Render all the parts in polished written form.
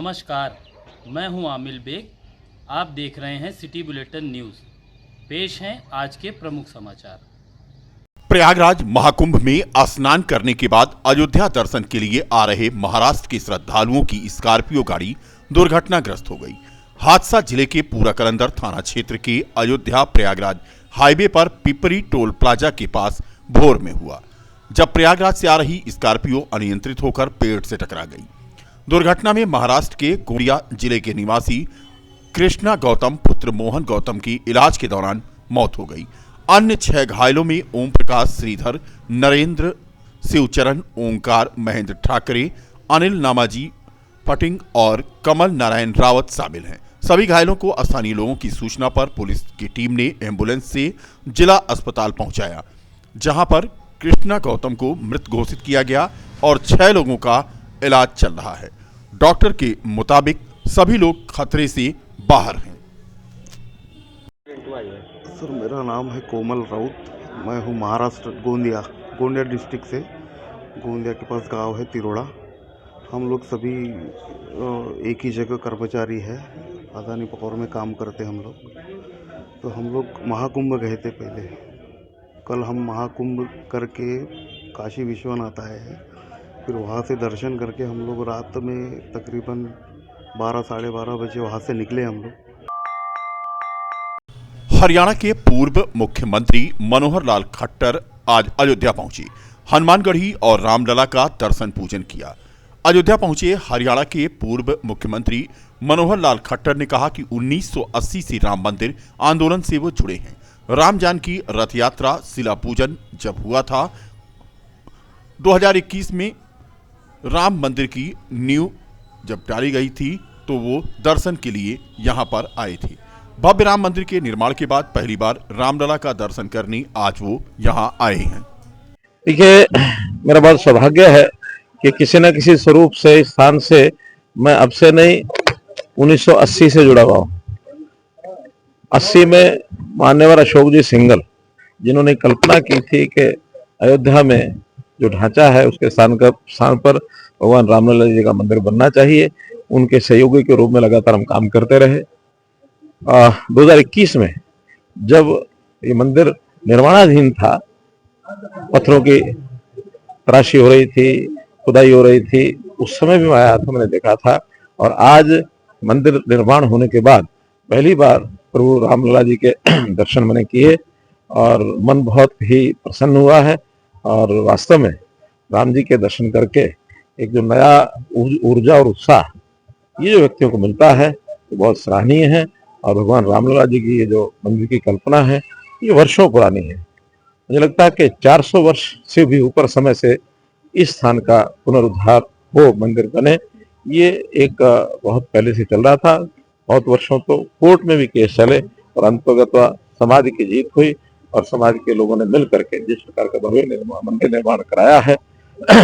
नमस्कार, मैं हूं आमिल बेग। आप देख रहे हैं सिटी बुलेटिन न्यूज़। पेश हैं आज के प्रमुख समाचार। प्रयागराज महाकुंभ में स्नान करने के बाद अयोध्या दर्शन के लिए आ रहे महाराष्ट्र के श्रद्धालुओं की स्कॉर्पियो गाड़ी दुर्घटनाग्रस्त हो गई। हादसा जिले के पूराकलंदर थाना क्षेत्र के अयोध्या प्रयागराज हाईवे पर पिपरी टोल प्लाजा के पास भोर में हुआ, जब प्रयागराज से आ रही स्कॉर्पियो अनियंत्रित होकर पेड़ से टकरा गई। दुर्घटना में महाराष्ट्र के गोंदिया जिले के निवासी कृष्णा गौतम पुत्र मोहन गौतम की इलाज के दौरान मौत हो गई। अन्य 6 घायलों में ओम प्रकाश, श्रीधर, नरेंद्र, शिवचरण, ओंकार, महेंद्र ठाकरे, अनिल नामाजी पटिंग और कमल नारायण रावत शामिल हैं। सभी घायलों को स्थानीय लोगों की सूचना पर पुलिस की टीम ने एम्बुलेंस से जिला अस्पताल पहुंचाया, जहां पर कृष्णा गौतम को मृत घोषित किया गया और 6 लोगों का इलाज चल रहा है। डॉक्टर के मुताबिक सभी लोग खतरे से बाहर हैं। सर, मेरा नाम है कोमल राउत। मैं हूँ महाराष्ट्र गोंदिया डिस्ट्रिक्ट से। गोंदिया के पास गांव है तिरोड़ा। हम लोग सभी एक ही जगह कर्मचारी है, अदानी पावर में काम करते हम लोग। तो हम लोग महाकुंभ गए थे पहले। कल हम महाकुंभ करके काशी विश्वनाथ आए हैं। फिर वहाँ से दर्शन करके हम लोग रात में तकरीबन 12 साढ़े 12 बजे वहाँ से निकले हम लोग। हरियाणा के पूर्व मुख्यमंत्री मनोहर लाल खट्टर आज अयोध्या पहुंचे। हनुमानगढ़ी और रामलला का दर्शन पूजन किया। अयोध्या पहुंचे हरियाणा के पूर्व मुख्यमंत्री मनोहर लाल खट्टर ने कहा कि 1980 से राम मंदिर आंदोलन से वो जुड़े हैं। राम जानकी रथ यात्रा शिला पूजन जब हुआ था 2021 में, राम मंदिर की नींव जब डाली गई थी तो वो दर्शन के लिए यहां पर आए थे। भव्य राम मंदिर के निर्माण के बाद पहली बार रामलला का दर्शन करने आज वो यहां आए हैं। देखिए, मेरा बहुत सौभाग्य है कि किसी न किसी स्वरूप से इस स्थान से मैं अब से नहीं 1980 से जुड़ा हुआ हूँ। 80 में मान्यवर अशोक जी सिंघल, जिन्होंने कल्पना की थी कि अयोध्या में जो ढांचा है उसके स्थान पर भगवान रामलला जी का मंदिर बनना चाहिए, उनके सहयोगी के रूप में लगातार हम काम करते रहे। 2021 में जब ये मंदिर निर्माणाधीन था, पत्थरों की तराशी हो रही थी, खुदाई हो रही थी, उस समय भी मैं आया था, मैंने देखा था। और आज मंदिर निर्माण होने के बाद पहली बार प्रभु रामलला जी के दर्शन मैंने किए और मन बहुत ही प्रसन्न हुआ है। और वास्तव में राम जी के दर्शन करके एक जो नया ऊर्जा और उत्साह ये जो व्यक्तियों को मिलता है वो बहुत सराहनीय है। और भगवान रामलला जी की ये जो मंदिर की कल्पना है ये वर्षों पुरानी है। मुझे लगता है कि 400 वर्ष से भी ऊपर समय से इस स्थान का पुनरुद्धार हो, मंदिर बने, ये एक बहुत पहले से चल रहा था। बहुत वर्षों तो कोर्ट में भी केस चले और अंततः समाज की जीत हुई और समाज के लोगों ने मिल करके जिस प्रकार का भव्य मंदिर निर्माण कराया है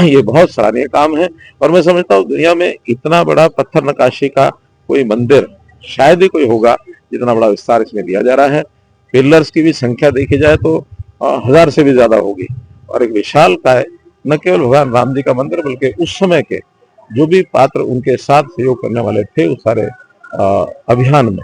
ये बहुत सराहनीय काम है। और मैं समझता हूँ दुनिया में इतना बड़ा पत्थर नक्काशी का कोई मंदिर शायद ही कोई होगा जितना बड़ा विस्तार इसमें दिया जा रहा है। पिलर्स की भी संख्या देखी जाए तो 1000 से भी ज्यादा होगी। और एक विशाल काय न केवल भगवान राम जी का मंदिर बल्कि उस समय के जो भी पात्र उनके साथ सहयोग करने वाले थे उस सारे अभियान में,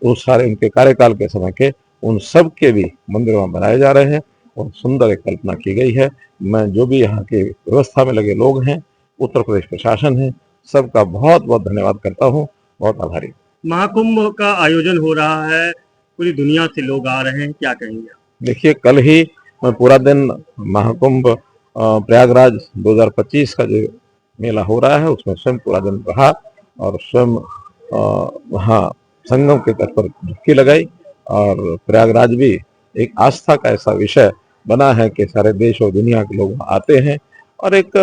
उस सारे उनके कार्यकाल के समय के उन सब के भी मंदिर वहां बनाए जा रहे हैं और सुंदर एक कल्पना की गई है। मैं जो भी यहाँ के व्यवस्था में लगे लोग हैं, उत्तर प्रदेश प्रशासन है, सबका बहुत बहुत धन्यवाद करता हूँ। बहुत आभारी। महाकुंभ का आयोजन हो रहा है, पूरी दुनिया से लोग आ रहे हैं, क्या कहेंगे? देखिए, कल ही मैं पूरा दिन महाकुंभ प्रयागराज 2025 का जो मेला हो रहा है उसमें स्वयं पूरा दिन रहा और स्वयं वहाँ संगम के तट पर डुबकी लगाई। और प्रयागराज भी एक आस्था का ऐसा विषय बना है कि सारे देश और दुनिया के लोग आते हैं और एक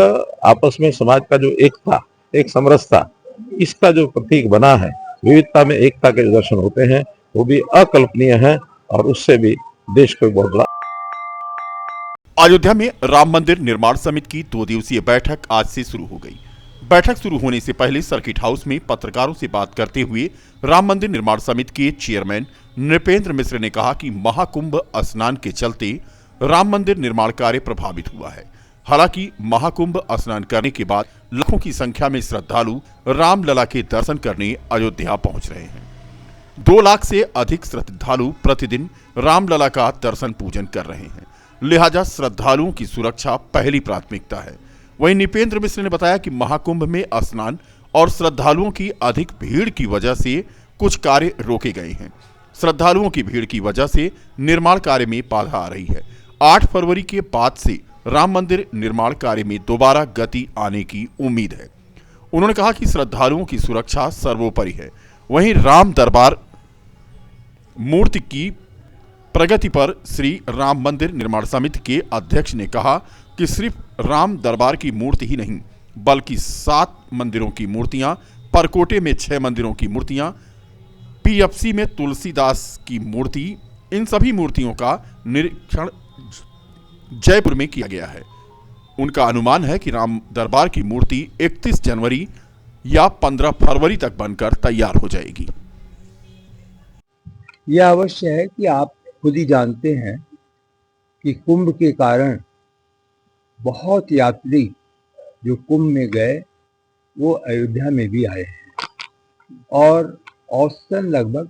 आपस में समाज का जो एकता, एक समरसता, इसका जो प्रतीक बना है, विविधता में एकता के जो दर्शन होते हैं वो भी अकल्पनीय है और उससे भी देश को बहुत बड़ा। अयोध्या में राम मंदिर निर्माण समिति की 2 दिवसीय बैठक आज से शुरू हो गई। बैठक शुरू होने से पहले सर्किट हाउस में पत्रकारों से बात करते हुए राम मंदिर निर्माण समिति के चेयरमैन नृपेंद्र मिश्र ने कहा कि महाकुंभ स्नान के चलते राम मंदिर निर्माण कार्य प्रभावित हुआ है। हालांकि महाकुंभ स्नान करने के बाद लाखों की संख्या में श्रद्धालु रामलला के दर्शन करने अयोध्या पहुंच रहे हैं। 2 लाख से अधिक श्रद्धालु प्रतिदिन रामलला का दर्शन पूजन कर रहे हैं, लिहाजा श्रद्धालुओं की सुरक्षा पहली प्राथमिकता है। वहीं निपेंद्र मिश्र ने बताया कि महाकुंभ में स्नान और श्रद्धालुओं की अधिक भीड़ की वजह से कुछ कार्य रोके गए हैं। श्रद्धालुओं की भीड़ की वजह से निर्माण कार्य में बाधा आ रही है। 8 फरवरी के बाद से राम मंदिर निर्माण कार्य में दोबारा गति आने की उम्मीद है। उन्होंने कहा कि श्रद्धालुओं की सुरक्षा सर्वोपरि है। वहीं राम दरबार मूर्ति की प्रगति पर श्री राम मंदिर निर्माण समिति के अध्यक्ष ने कहा कि सिर्फ राम दरबार की मूर्ति ही नहीं, बल्कि 7 मंदिरों की मूर्तियां, परकोटे में 6 मंदिरों की मूर्तियां, पीएफसी में तुलसीदास की मूर्ति, इन सभी मूर्तियों का निरीक्षण जयपुर में किया गया है। उनका अनुमान है कि राम दरबार की मूर्ति 31 जनवरी या 15 फरवरी तक बनकर तैयार हो जाएगी। यह अवश्य है कि आप खुद ही जानते हैं कि कुंभ के कारण बहुत यात्री जो कुंभ में गए वो अयोध्या में भी आए हैं और औसतन लगभग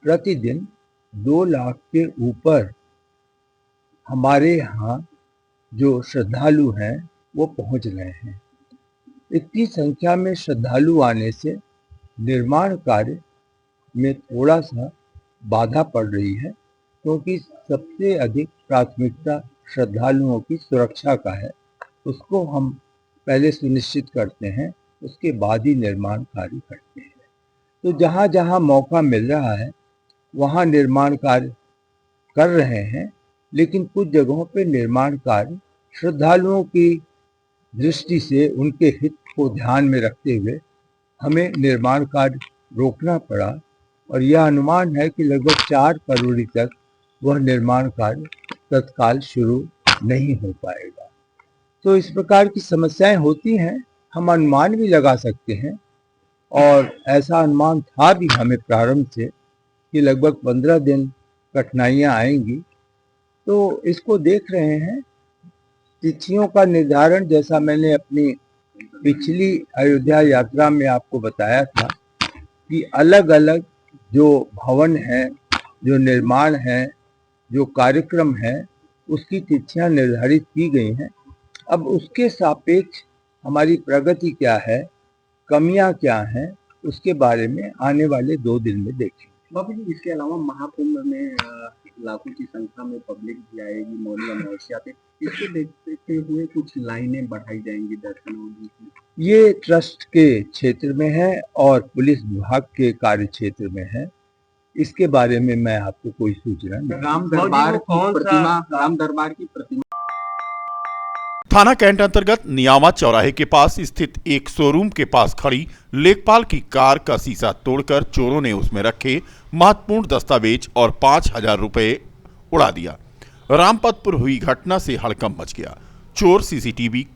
प्रतिदिन 2 लाख के ऊपर हमारे यहाँ जो श्रद्धालु हैं वो पहुँच रहे हैं। इतनी संख्या में श्रद्धालु आने से निर्माण कार्य में थोड़ा सा बाधा पड़ रही है, क्योंकि सबसे अधिक प्राथमिकता श्रद्धालुओं की सुरक्षा का है। उसको हम पहले सुनिश्चित करते हैं, उसके बाद ही निर्माण कार्य करते हैं। तो जहाँ जहाँ मौका मिल रहा है वहाँ निर्माण कार्य कर रहे हैं, लेकिन कुछ जगहों पे निर्माण कार्य श्रद्धालुओं की दृष्टि से उनके हित को ध्यान में रखते हुए हमें निर्माण कार्य रोकना पड़ा और यह अनुमान है कि लगभग 4 फरवरी तक वह निर्माण कार्य तत्काल शुरू नहीं हो पाएगा। तो इस प्रकार की समस्याएं होती हैं, हम अनुमान भी लगा सकते हैं और ऐसा अनुमान था भी हमें प्रारंभ से कि लगभग 15 दिन कठिनाइयां आएंगी। तो इसको देख रहे हैं। तिथियों का निर्धारण जैसा मैंने अपनी पिछली अयोध्या यात्रा में आपको बताया था कि अलग अलग जो भवन हैं, जो निर्माण हैं, जो कार्यक्रम हैं, उसकी तिथियां निर्धारित की गई हैं। अब उसके सापेक्ष हमारी प्रगति क्या है, कमियां क्या हैं, उसके बारे में आने वाले 2 दिन में देखें। बाबू जी, इसके अलावा महाकुंभ में लाखों की संख्या में पब्लिक भी आएगी मौनी अमावस्या पे, इसको देखते हुए कुछ लाइनें बढ़ाई जाएंगी दर्शनों की। ये ट्रस्ट के क्षेत्र में है और पुलिस विभाग के कार्य क्षेत्र में है। इसके बारे में मैं आपको कोई सूचना नहीं। राम दरबार की प्रतिमा थाना कैंट अंतर्गत नियामा चौराहे के पास स्थित एक शोरूम के पास खड़ी लेखपाल की कार का शीशा तोड़कर चोरों ने उसमें रखे महत्वपूर्ण दस्तावेज और 5,000 रुपए उड़ा दिया। रामपथ पर हुई घटना से हड़कंप मच गया। चोर सीसीटीवी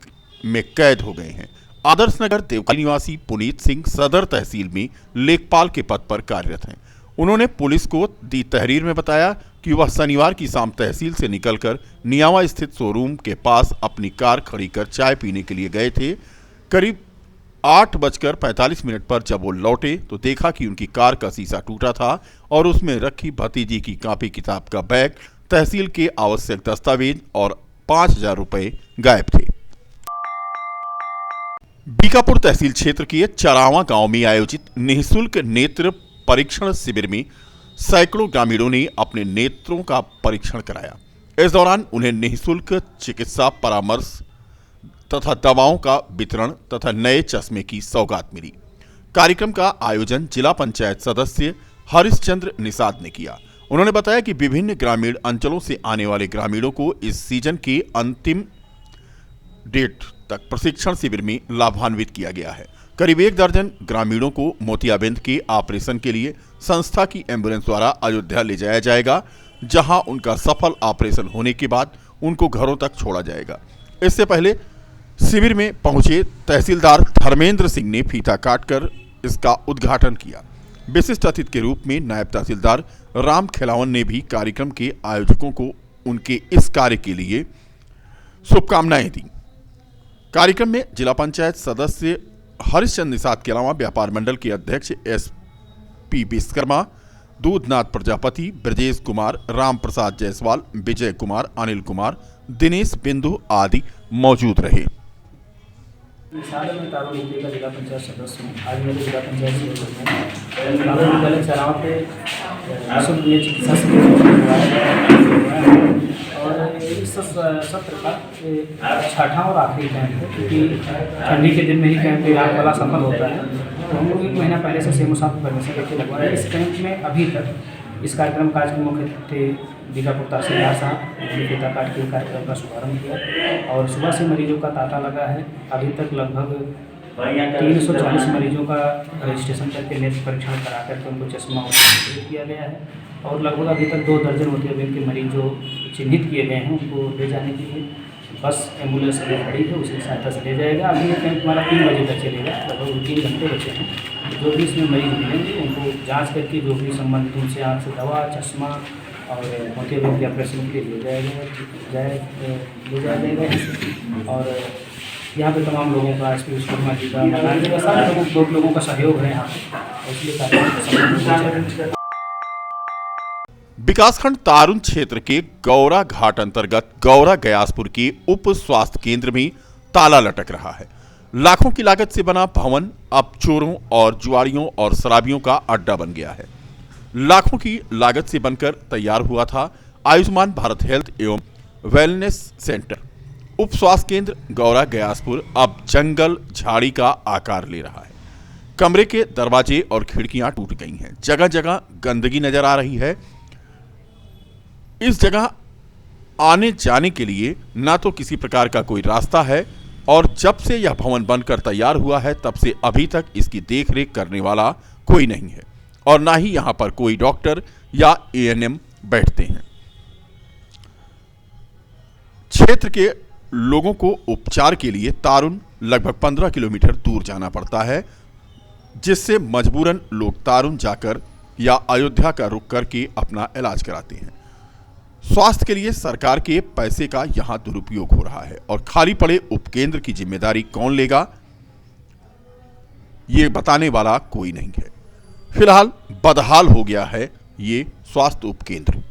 में कैद हो गए हैं। आदर्श नगर देवकाली निवासी पुनीत सिंह सदर तहसील में लेखपाल के पद पर कार्यरत हैं। उन्होंने पुलिस को दी तहरीर में बताया कि वह शनिवार की शाम तहसील से निकलकर नियामा स्थित शोरूम के पास अपनी कार खड़ी कर चाय पीने के लिए गए थे। करीब 8:45 पर जब वो लौटे तो देखा कि उनकी कार का शीशा टूटा था और उसमें रखी भतीजी की कॉपी किताब का बैग, तहसील के आवश्यक दस्तावेज और 5,000 रुपए गायब थे। बीकापुर तहसील क्षेत्र के चरावा गांव में आयोजित निःशुल्क नेत्र परीक्षण शिविर में सैकड़ों ग्रामीणों ने अपने नेत्रों का परीक्षण कराया। इस दौरान उन्हें निःशुल्क चिकित्सा परामर्श तथा दवाओं का वितरण तथा नए चश्मे की सौगात मिली। कार्यक्रम का आयोजन जिला पंचायत सदस्य हरिश्चंद्र निषाद ने किया। उन्होंने बताया कि विभिन्न ग्रामीण अंचलों से आने वाले ग्रामीणों को इस सीजन के अंतिम डेट तक प्रशिक्षण शिविर में लाभान्वित किया गया है। करीब 1 दर्जन ग्रामीणों को मोतियाबिंद के ऑपरेशन के लिए संस्था की एम्बुलेंस द्वारा अयोध्या ले जाया जाएगा, जहां उनका सफल ऑपरेशन होने के बाद उनको घरों तक छोड़ा जाएगा। इससे पहले शिविर में पहुंचे तहसीलदार धर्मेंद्र सिंह ने फीता काटकर इसका उद्घाटन किया। विशिष्ट अतिथि के रूप में नायब तहसीलदार राम खिलावन ने भी कार्यक्रम के आयोजकों को उनके इस कार्य के लिए शुभकामनाएं दी। कार्यक्रम में जिला पंचायत सदस्य हरिश्चंद्र निषाद के अलावा व्यापार मंडल के अध्यक्ष SP विश्वकर्मा, दूधनाथ प्रजापति, ब्रजेश कुमार, राम प्रसाद जायसवाल, विजय कुमार, अनिल कुमार, दिनेश बिंदु आदि मौजूद रहे। निषाद में तारुण यूपी का जिला पंचायत सदस्य हूँ। आज मेरे जिला पंचायत सदस्य में तारुण विद्यालय चराव पे निःशुल्क चिकित्सा शिविर हुआ है और इस सत्र का छठा और आखिरी कैंप है, क्योंकि ठंडी के दिन में ही कैंप इलाज वाला सफल होता है। तो हम लोग 1 महीना पहले से सेमो साहब परमिशन लेके लगवाए। इस कैंप में अभी तक इस कार्यक्रम का आज के मुख्य थे बीजापुर तहसीलदार साहब, उन्होंने फीता काट के कार्यक्रम का शुभारंभ किया और सुबह से मरीजों का तांता लगा है। अभी तक लगभग 340 मरीजों का रजिस्ट्रेशन करके नेत्र परीक्षण करा करके उनको चश्मा वितरित किया गया है और लगभग अभी तक 2 दर्जन मोतियाबिंद के मरीज जो चिन्हित किए गए हैं उनको ले जाने के लिए बस एम्बुलेंस अभी खड़ी है, उसी सहायता से ले जाएगा। अभी ये कैंप हमारा 3 बजे तक चलेगा, लगभग 3 घंटे बचे हैं। जो भी इसमें मरीज मिलेंगे उनको जाँच करके जो भी संबंधित उनसे आँख से दवा, चश्मा और मोतियाबिंद के ऑपरेशन के लिए ले जाया जाएगा। और यहाँ पे तमाम लोगों का SP विश्वकर्मा जी का, मकान जी का, सारे लोगों का सहयोग है यहाँ पे, इसलिए कार्यक्रम। विकासखंड तारुण क्षेत्र के गौरा घाट अंतर्गत गौरा गयासपुर के उप स्वास्थ्य केंद्र में ताला लटक रहा है। लाखों की लागत से बना भवन अब चोरों और जुआरियों और शराबियों का अड्डा बन गया है। लाखों की लागत से बनकर तैयार हुआ था आयुष्मान भारत हेल्थ एवं वेलनेस सेंटर। उप स्वास्थ्य केंद्र गौरा गयासपुर अब जंगल झाड़ी का आकार ले रहा है। कमरे के दरवाजे और खिड़कियां टूट गई हैं, जगह जगह गंदगी नजर आ रही है। इस जगह आने जाने के लिए ना तो किसी प्रकार का कोई रास्ता है और जब से यह भवन बनकर तैयार हुआ है तब से अभी तक इसकी देखरेख करने वाला कोई नहीं है और ना ही यहां पर कोई डॉक्टर या ANM बैठते हैं। क्षेत्र के लोगों को उपचार के लिए तारुण लगभग 15 किलोमीटर दूर जाना पड़ता है, जिससे मजबूरन लोग तारुण जाकर या अयोध्या का रुख करके अपना इलाज कराते हैं। स्वास्थ्य के लिए सरकार के पैसे का यहां दुरुपयोग हो रहा है और खाली पड़े उपकेंद्र की जिम्मेदारी कौन लेगा, ये बताने वाला कोई नहीं है। फिलहाल बदहाल हो गया है ये स्वास्थ्य उपकेंद्र।